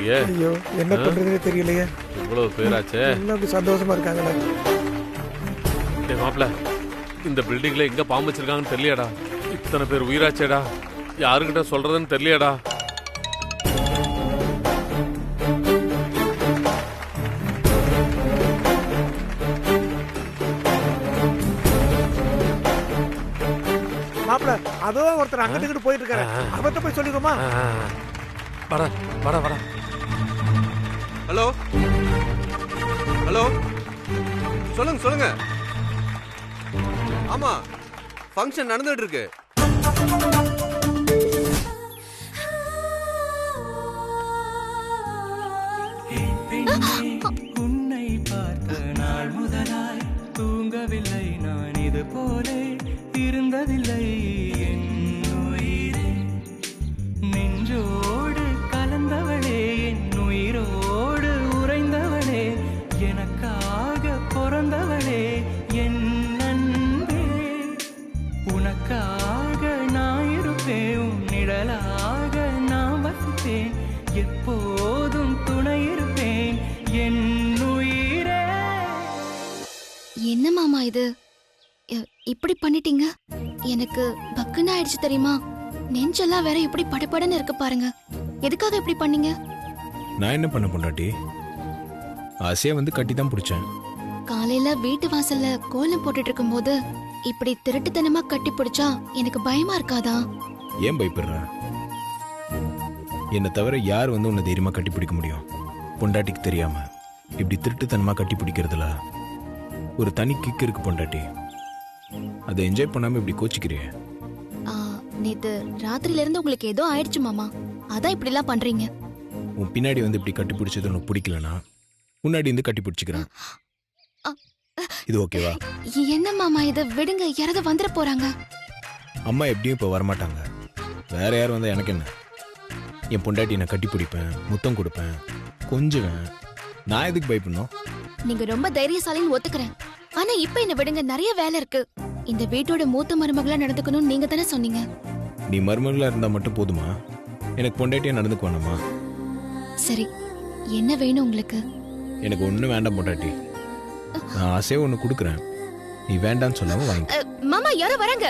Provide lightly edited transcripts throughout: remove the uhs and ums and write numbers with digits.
தெரியலையே. ஐயோ என்ன பண்றதுன்னு தெரியலையே. இவ்வளவு பேராச்சே. எல்லாம் அப்படி சந்தோஷமா இருக்காங்களே. டேய் மாப்ள, இந்த பில்டிங்ல எங்க பாம்பு வச்சிருக்காங்கன்னு தெரியலடா. இத்தனை பேர் உயிராச்சேடா. யாருக்கிட்ட சொல்றதுன்னு தெரியலடா. மாப்பிள அதோ ஒருத்தர் அங்கிட்டு போயிட்டு இருக்காரு. அவர்கிட்ட போய் சொல்லிடுமா? வாடா வாடா வாடா. ஹலோ ஹலோ, சொல்லுங்க சொல்லுங்க. ஆமா, ஃபங்க்ஷன் நடந்துட்டு இருக்கு. உன்னை பார்த்த நாள் முதலாய் தூங்கவில்லை நான், இது போலே இருந்ததில்லை என் உயிரே. நெஞ்சோடு கலந்தவளே, என் உயிரோடு உறைந்தவளே, எனக்காக பிறந்தவளே என் அன்பே. உனக்காக நான் இருப்பேன், உன் நிழலாக நான் வசிப்பேன், எப்போதும் துணை இருப்பேன் என் உயிரே. என்ன மாமா இது இப்படி பண்ணிட்டீங்க? எனக்கு பக்குன்னு ஆயிடுச்சு தெரியுமா? நெஞ்செல்லாம் வேற இப்படி படபடன்னு இருக்கு பாருங்க. எதுக்காக இப்படி பண்ணீங்க? நான் என்ன பண்ண பொண்டாட்டி? ஆசையா வந்து கட்டி தான் பிடிச்சேன். காலையில வீட்டு வாசல்ல கோலம் போட்டுட்டு இருக்கும்போது இப்படி திருட்டுத்தனமா கட்டி பிடிச்சா எனக்கு பயமா இருக்காதா? ஏன் பயப்படுற? என்னை தவிர யார் வந்து உன்னை தைரியமா கட்டி பிடிக்க முடியும்? பொண்டாட்டிக்கு தெரியாம இப்படி திருட்டுத்தனமா கட்டி பிடிக்கிறதுல ஒரு தனி கிக் இருக்கு பொண்டாட்டி. அதை என்ஜாய் பண்ணாம இப்படி கோச்சிக்கிறிய. நேத்து ராத்திரில இருந்து உங்களுக்கு ஏதோ ஆயிடுச்சு மாமா, அதான் இப்படி எல்லாம் பண்றீங்க. உன் பின்னாடி வந்து இப்படி கட்டி பிடிச்சது உனக்கு பிடிக்கலனா முன்னாடி இருந்து கட்டி பிடிச்சிக்கிறேன். இது ஓகேவா? என்ன மாமா இது, விடுங்க, யாராவது வந்துட போறாங்க. அம்மா எப்படியும் இப்போ வரமாட்டாங்க. வேற யார் வந்தா எனக்கு என்ன? என் பொண்டாட்டி நான் கட்டி பிடிப்பேன், முத்தம் கொடுப்பேன், கொஞ்சுவேன். நான் எதுக்கு பயப்படணும்? நீங்க ரொம்ப தைரியசாலின்னு ஒத்துக்கிறேன். ஆனா இப்ப என்ன விடுங்க, நிறைய வேலை இருக்கு. இந்த வீட்டோட மூத்த மருமகளா நடந்துக்கணும் நீங்க தானே சொன்னீங்க. நீ மருமகளா இருந்தா மட்டும் போதுமா? எனக்கு பொண்டாட்டியா நடந்துக்கு வேணாமா? சரி, என்ன வேணும் உங்களுக்கு? எனக்கு ஒண்ணு வேண்டாம் பொண்டாட்டி. நான் ஆசையா ஒண்ணு கொடுக்குறேன், நீ வேண்டான்னு சொல்லாம வாங்கி. மாமா யாரோ வராங்க.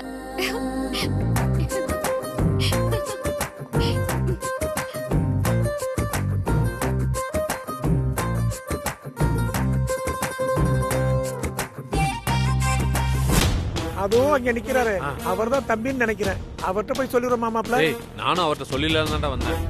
அதுவும் அங்க நிக்கிறாரு, அவர்தான் தம்பின்னு நினைக்கிறேன். அவர்கிட்ட போய் சொல்லிடுறோமா மாப்பிள? டேய், நானும் அவர்கிட்ட சொல்லிடலாம்னு வந்தேன்.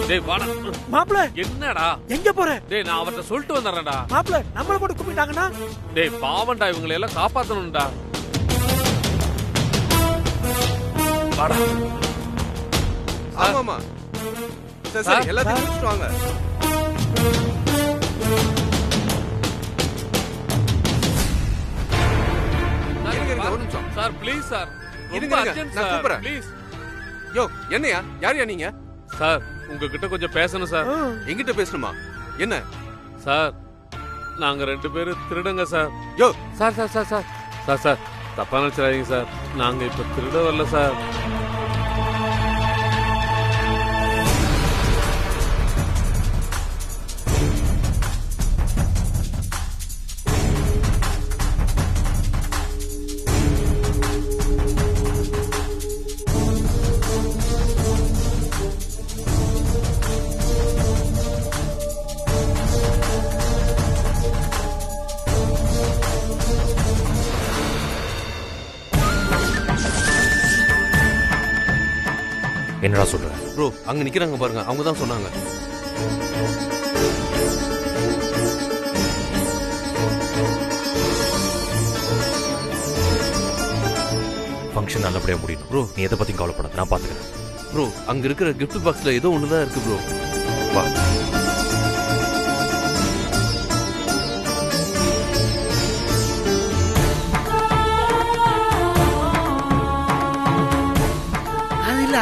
டேய் வாடா. மாப்பிள என்னடா எங்க போற? டேய் நான் அவர்கிட்ட சொல்லிட்டு வந்துடுறேன்டா. மாப்பிள நம்மள போட்டு கூப்பிட்டாங்கன்னா? டேய் பாவம்டா, இவங்களை எல்லாம் காப்பாத்தணும்டா. வாடா. ஆமாமா, சரி சரி, எல்லாத்தையும் முடிச்சுட்டு வாங்க. ஒரு நிமிஷம் சார் ப்ளீஸ் சார், இருங்க, நான் கூப்பிடுறேன். ப்ளீஸ். யோ, என்னையா? யாரையா நீங்க? சார் உங்ககிட்ட கொஞ்சம் பேசணும் சார். எங்கிட்ட பேசணுமா? என்ன சார், நாங்க 2 பேரும் திருடுங்க சார். யோ, sir sir sir sir sir sir தப்பா நினைச்சிடாதீங்க சார், நாங்க இப்ப திருட வரல சார். என்னடா சொல்ற ப்ரோ? அங்க நிக்கிறாங்க பாருங்க, அவங்க தான் சொன்னாங்க. ஃபங்க்ஷன் நல்லபடியா முடியும் ப்ரோ. நீ எதை பத்தியும் கவலைப்படாத, நான் பாத்துக்கிறேன். ப்ரோ, அங்க இருக்கிற கிஃப்ட் பாக்ஸ்ல ஏதோ ஒண்ணுதான் இருக்கு ப்ரோ. வா.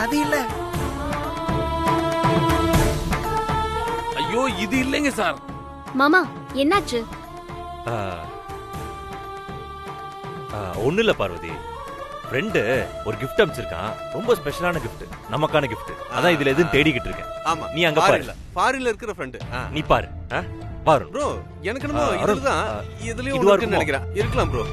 அது இல்ல. ஐயோ இது இல்லைங்க சார். மாமா என்னாச்சு? ஒண்ணு இல்ல பார்வதி, ஃப்ரெண்டு ஒரு gift அனுப்பிச்சிருக்கான். ரொம்ப ஸ்பெஷலான gift. நமக்கான gift. அதான் இதுல எதுவும் தேடிக்கிட்டு இருக்கேன். ஆமா நீ அங்க பாரு. ஃபாரின்ல இருக்கிற ஃப்ரெண்ட். நீ பாரு. பாரு. ப்ரோ எனக்கு என்னமோ இதுதான் இதுலயும் இதுவா இருக்குன்னு நினைக்கிறேன். இருக்கலாம் ப்ரோ.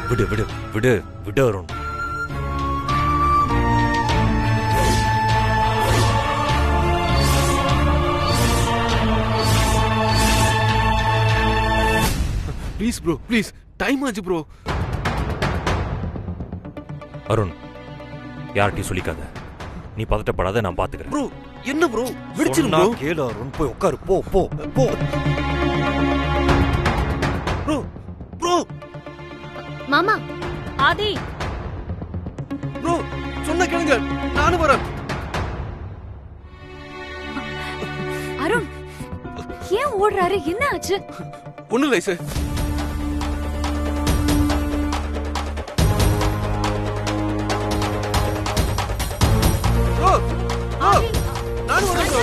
விடு விடு விடு விடு Arun. Please bro please time ஆச்சு ப்ரோ. அருண் யார்கிட்டயும் சொல்லிக்காத. நீ பதட்டப்படாத, நான் பாத்துக்கிறேன். ப்ரோ என்ன ப்ரோ வெடிச்சிரும் ப்ரோ. கேளு அருண், போய் உட்காரு. போ போ போ. ப்ரோ ப்ரோ மாமா ஆதி ப்ரோ சொன்ன கேளுங்க, நானும் வரேன். அருண் ஏன் ஓடுறாரு? என்ன ஆச்சு? ஒண்ணும் இல்லை சார். நானும் வரேன் ப்ரோ.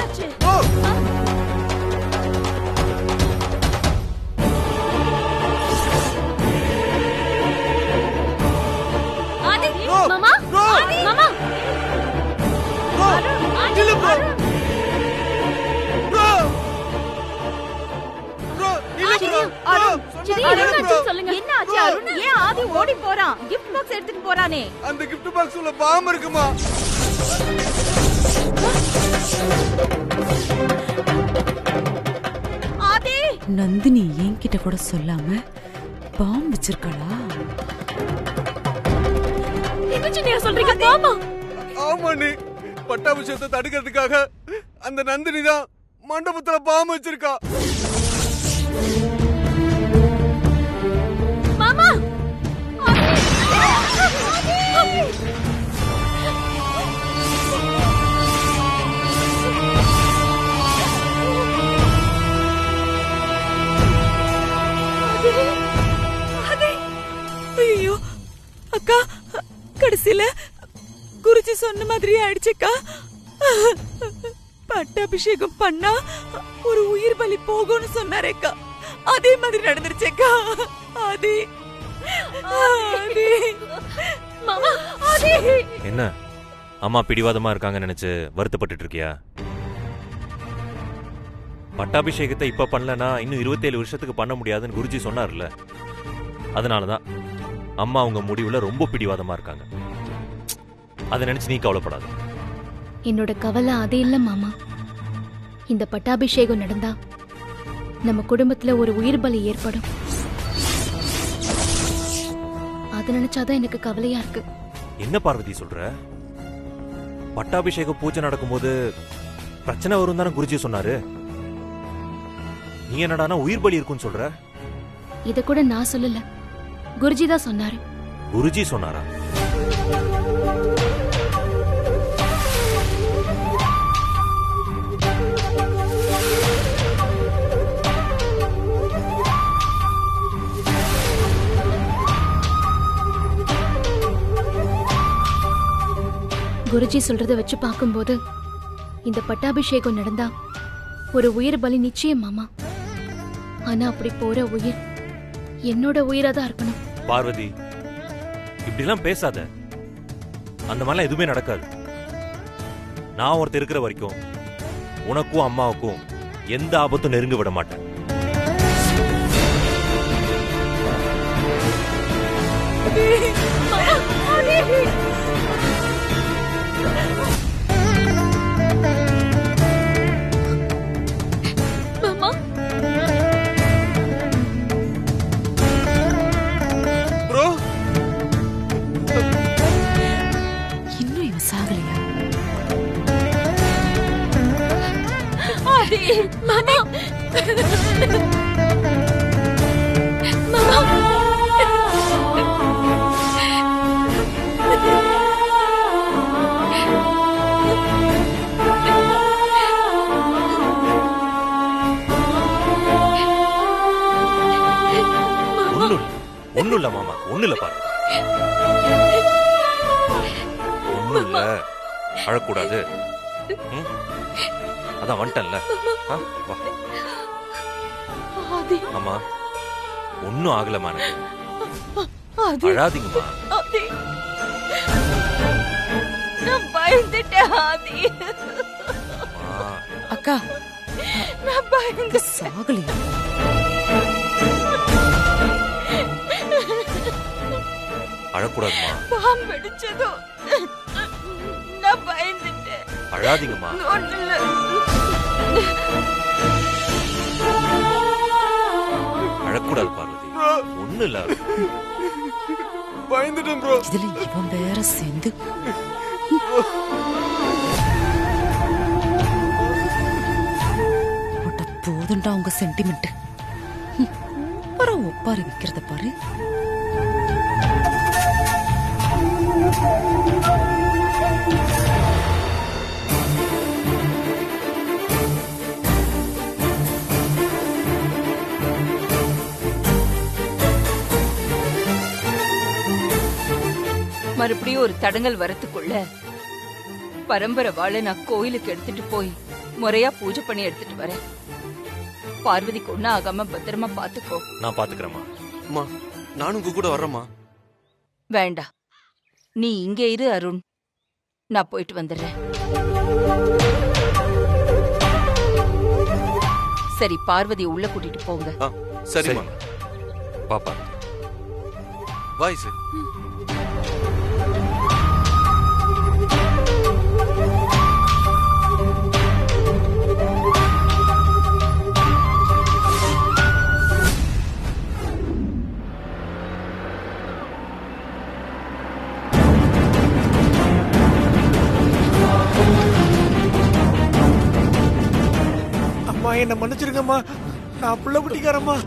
மாமா மாமா இல்ல ப்ரோ. ப்ரோ ப்ரோ இல்ல ப்ரோ. சொல்லுங்க என்ன ஆச்சு அருண்? ஏன் ஆதி ஓடி போறான்? கிஃப்ட் பாக்ஸ் எடுத்துட்டு போறானே. அந்த கிஃப்ட் பாக்ஸ் உள்ள பாம்பு இருக்குமா? ஆதி நந்தினி என்கிட்ட கூட சொல்லாம பாம்பு வச்சிருக்காளா? என்ன சொல்றீங்க மாமா? ஆமா நீ பட்டாபிஷேகத்தை தடுக்கிறதுக்காக அந்த நந்தினி தான் மண்டபத்துல பாம்பு வச்சிருக்கா. மாமா ஐயோ அக்கா, கடைசியில குருஜி சொன்ன மாதிரியே ஆயிடுச்சுக்கா. பட்டாபிஷேகம் பண்ணா ஒரு உயிர் பலி போகும்னு சொன்னாரேக்கா, அதே மாதிரி நடந்துருச்சேக்கா. ஆதி ஆதி மாமா ஆதி என்ன அம்மா பிடிவாதமா இருக்காங்கன்னு நினைச்சு வருத்தப்பட்டு இருக்கியா? பட்டாபிஷேகத்தை இப்ப பண்ணலனா இன்னும் 27 வருஷத்துக்கு பண்ண முடியாதுன்னு குருஜி சொன்னார்ல. அதனாலதான் அம்மா அவங்க முடிவுல ரொம்ப பிடிவாதமா இருக்காங்க. அதை நினைச்சு நீ கவலைப்படாத. என்னோட கவலை அது இல்ல மாமா. இந்த பட்டாபிஷேகம் நடந்தா நம்ம குடும்பத்துல ஒரு உயிர் பலி ஏற்படும். அது நினைச்சாதான் எனக்கு கவலையா இருக்கு. என்ன பார்வதி சொல்ற? பட்டாபிஷேக பூஜை நடக்கும்போது பிரச்சனை வரும் தானே குருஜி சொன்னாரு. நீ என்னடானா உயிர் பலி இருக்குன்னு சொல்ற? இத கூட நான் சொல்லல, குருஜி தான் சொன்னாரு. குருஜி சொன்னாரா? குருஜி சொல்றத வச்சு பார்க்கும்போது இந்த பட்டாபிஷேகம் நடந்தா ஒரு உயிர் பலி நிச்சயம் மாமா. ஆனா அப்படி போற உயிர் என்னோட உயிரா தான் இருக்கணும். பார்வதி இப்படிலாம் பேசாத. அந்த மாதிரிலாம் எதுவுமே நடக்காது. நான் ஒருத்தர் இருக்கிற வரைக்கும் உனக்கும் அம்மாவுக்கும் எந்த ஆபத்தும் நெருங்க விட மாட்டேன். ப்ரோ இன்னும் இவன் சாகலையா? மாமா மாமா இல்ல மாமா, ஒண்ணு இல்ல பாரு. ஒண்ணும் இல்ல, அழக்கூடாது. அதான் வந்துட்டேன்ல. வா. ஆமா, ஒன்னும் ஆகலமா எனக்கு. அழாதீங்கம்மா. நான் பயந்துட்டேன் ஆதி. அக்கா நான் பயந்து சாகலையா? அழக்கூடாதுமா. பாம்பு அடிச்சதும் நான் பயந்துட்டேன். அழாதீங்கம்மா. ஒண்ணுல அழக்கூடாது பார்வதி, ஒண்ணு இல்ல. பயந்துட்டேன் ப்ரோ. இதுல இவன் வேற சேர்ந்து போதுண்டா உங்க சென்டிமெண்ட். ஒப்பாரி வைக்கிறத பாரு. மறுபடியும் ஒரு தடங்கல் வரத்துக்குள்ள பரம்பரை வாழ நான் கோயிலுக்கு எடுத்துட்டு போய் முறையா பூஜை பண்ணி எடுத்துட்டு வரேன். பார்வதிக்கு ஒண்ணு ஆகாம பத்திரமா பாத்துக்கோ. நான் பாத்துக்கிறேம்மா. அம்மா, நானும் உங்க கூட வர்றேம்மா. வேண்டாம், நீ இங்கே இரு அருண், நான் போயிட்டு வந்துடுறேன். சரி, பார்வதி உள்ள கூட்டிட்டு போங்க. சரிம்மா. பாப்பா பாய் சார். அம்மா என்ன மன்னிச்சிருங்கம்மா, நான் புள்ள குட்டிக்காரம்மா.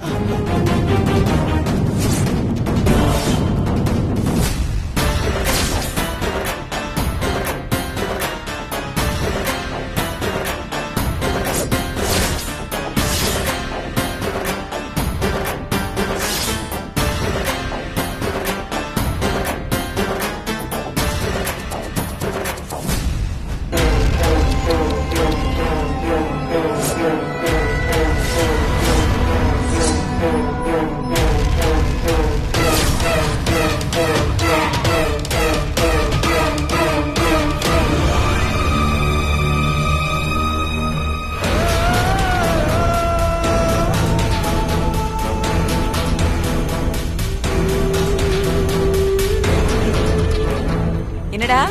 என்னடா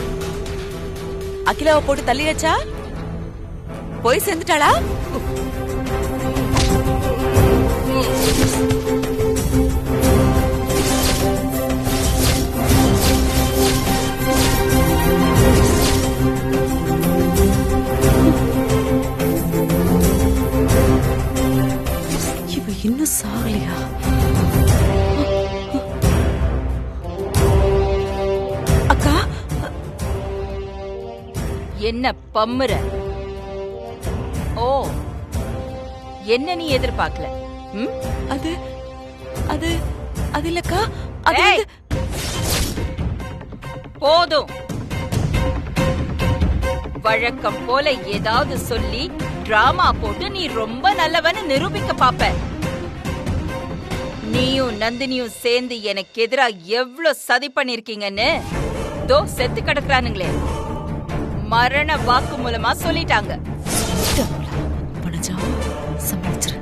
அகிலாவை போட்டு தள்ளியாச்சா? போய் சேர்ந்துட்டாளா? இவ இன்னும் சாகலையா? அக்கா, என்ன பம்முற? ஓ, என்ன நீ எதிர்பார்க்கல? அது அது அது இல்லக்கா, அது ஏய்! போதும். வழக்கம் போல ஏதாவது சொல்லி டிராமா போட்டு நீ ரொம்ப நல்லவன்னு நிரூபிக்க பாப்ப. நீயும் நந்தினியும் சேர்ந்து எனக்கு எதிரா எவ்வளவு சதி பண்ணிருக்கீங்கன்னு தோ செத்து கிடக்குறானுங்களே, மரண வாக்கு மூலமா சொல்லிட்டாங்க. பனஜா, சமாளிச்சிரு.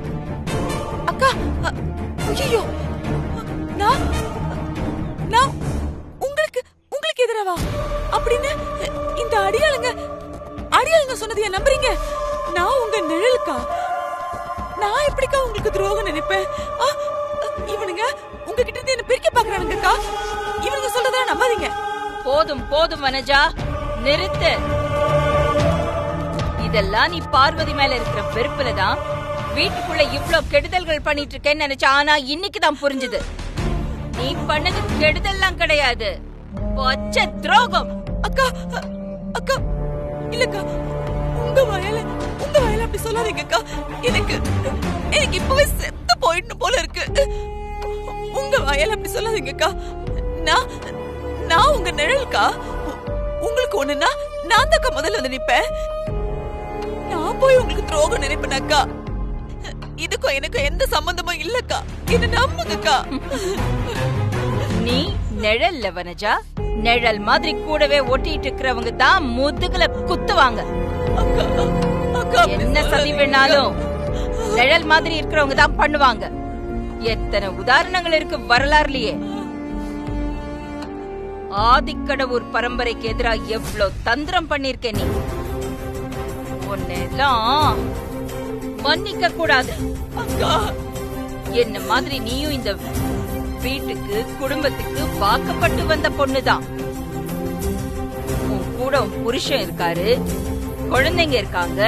அக்கா, ஐயோ, நான் நான் உங்களுக்கு உங்களுக்கு எதிராவா அப்படின்னு இந்த அடியாளுங்க சொன்னதை நம்புறீங்க? நான் உங்க நிழலுக்கா? நான் எப்படிக்கா உங்களுக்கு துரோகம் நினைப்பேன்? இவனுங்க உங்ககிட்ட இருந்து என்ன பிரிக்க பாக்குறானுங்கக்கா. இவனுங்க சொல்றதா நம்பாதீங்க. போதும் போதும் வனஜா, நிறுத்து. இதெல்லாம் நீ பார்வதி மேல இருக்கிற வெறுப்புலதான் வீட்டுக்குள்ள இவ்ளோ கெடுதல்கள் பண்ணிட்டு இருக்கேன்னு நினைச்சா. ஆனா இன்னைக்குதான் புரிஞ்சுது, நீ பண்ணது கெடுதல்லாம் கிடையாது, பச்சை துரோகம். அக்கா அக்கா, இல்லக்கா, உங்க வாயால அப்படி சொல்லாதீங்கக்கா. எனக்கு இப்பவே செத்து போயிடணும் போல இருக்கு. உங்க வாயால அப்படி சொல்லாதீங்கக்கா. நான் நான் உங்க நிழல்கா. உங்களுக்கு ஒண்ணுன்னா நான் தாக்கா முதல்ல வந்து நிப்பேன். நான் போய் உங்களுக்கு துரோகம் நினைப்பேனாக்கா? இதுக்கும் எனக்கும் எந்த சம்பந்தமும் இல்லக்கா. என்ன நம்புங்கக்கா. நீ நிழல்ல வனஜா, நிழல் மாதிரி கூடவே ஒட்டிட்டு இருக்கிறவங்க தான் முதுகுல குத்துவாங்க. என்ன சதி வேணாலும் நிழல் மாதிரி இருக்கிறவங்க தான் பண்ணுவாங்க. எத்தனை உதாரணங்கள் இருக்கு வரலாறுலயே. ஆதிக்கடவுர் பரம்பரைக்கு எதிராக எவ்வளவு தந்திரம் பண்ணிருக்க நீ. உன்னெல்லாம் மன்னிக்க கூடாது. என்ன மாதிரி நீயும் இந்த வீட்டுக்கு குடும்பத்துக்கு வாக்கப்பட்டு வந்த பொண்ணுதான். உன் கூட உன் புருஷன் இருக்காரு, குழந்தைங்க இருக்காங்க.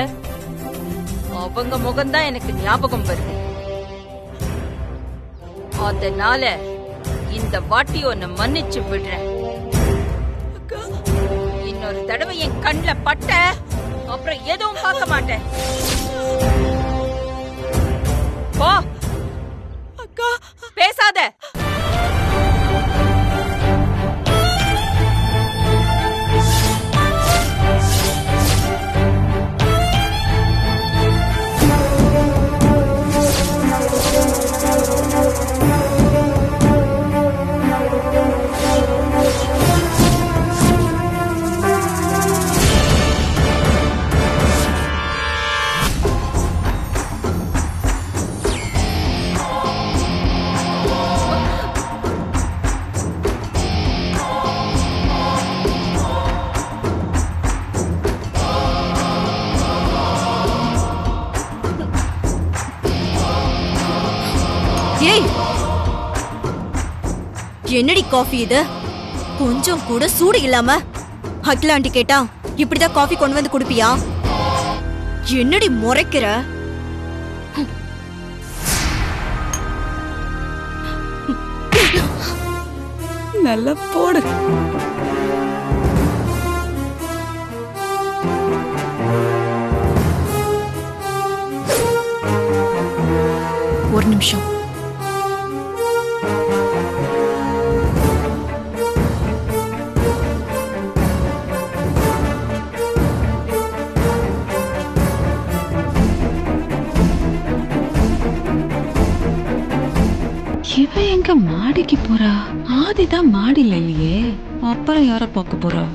அவங்க முகம்தான் எனக்கு ஞாபகம் வருது. அதனால இந்த வாட்டி உன்னை மன்னிச்சு விடுறேன். இன்னொரு தடவை என் கண்ணுல பட்ட அப்புறம் எதுவும் பார்க்க மாட்டேன். போ. அக்கா பேசாத. என்னடி காஃபி இது? கொஞ்சம் கூட சூடு இல்லாம அகிலாண்டி கேட்டா இப்படிதான் காஃபி கொண்டு வந்து குடுப்பியா? என்னடி முறைக்கிற? நல்லா போடு. ஒரு நிமிஷம். இவ எங்க மாடிக்கு போறா? ஆதிதான் மாடியில் இல்லையே, அப்புறம் யார பார்க்க போறா?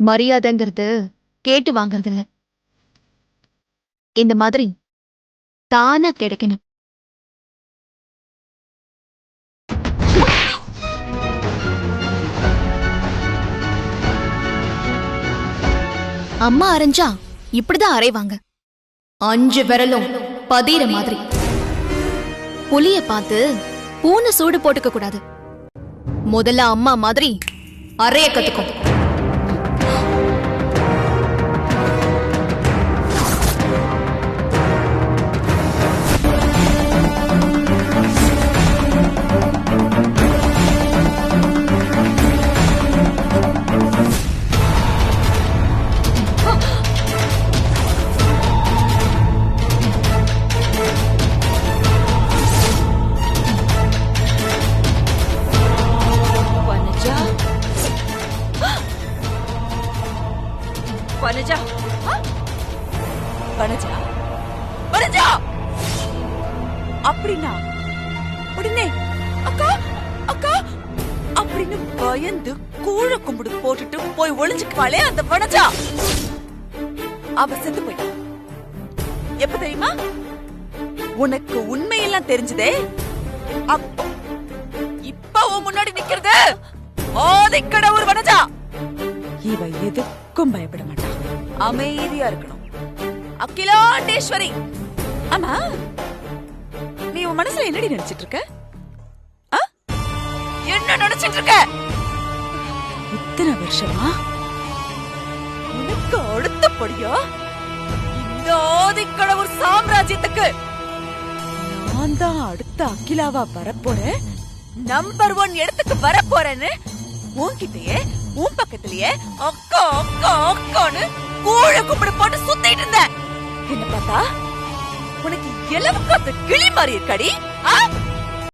மரியாதைங்கிறது கேட்டு வாங்கறது இல்ல. இந்த மாதிரி தானா கிடைக்கணும். அம்மா அரைஞ்சா இப்படிதான் அரைவாங்க. 5 விரலும் பதிர மாதிரி. புலிய பார்த்து பூனை சூடு போட்டுக்க கூடாது. முதல்ல அம்மா மாதிரி அரைய கத்துக்கும். வனஜா வனஜா அப்படின்னா உடனே அக்கா அக்கா அப்படின்னு பயந்து கூழ கும்பிடு போட்டுட்டு போய் ஒளிஞ்சுக்குவாளே அந்த வனஜா, அவ செத்து போயிட்டா. எப்ப தெரியுமா? உனக்கு உண்மையெல்லாம் தெரிஞ்சதே அப்போ. இப்ப உன் முன்னாடி நிக்கிறது ஆதிக்கட ஒரு வனஜா. இவ எதுக்கும் பயப்பட மாட்டா, அமைதியா இருக்கணும். அகிலாண்டேஸ்வரி. ஆமா, நீ உன் மனசுல என்னடி நினைச்சிட்டு இருக்க? என்ன நினைச்சிட்டு இருக்க? இத்தனை வருஷமா உனக்கு அடுத்தபடியா இந்த ஆதிக்கடவுர் சாம்ராஜ்யத்துக்கு நான் தான் அடுத்த அகிலாவா வரப்போறேன், நம்பர் 1 இடத்துக்கு வரப்போறேன்னு உன்கிட்டயே உன் பக்கத்திலேயே அக்கா அக்கா அக்கான்னு கூழ கும்பிடு போட்டு சுத்திட்டு இருந்த. என்ன பார்த்தா உனக்கு எலவு காத்து கிளி மாதிரி இருக்கடி?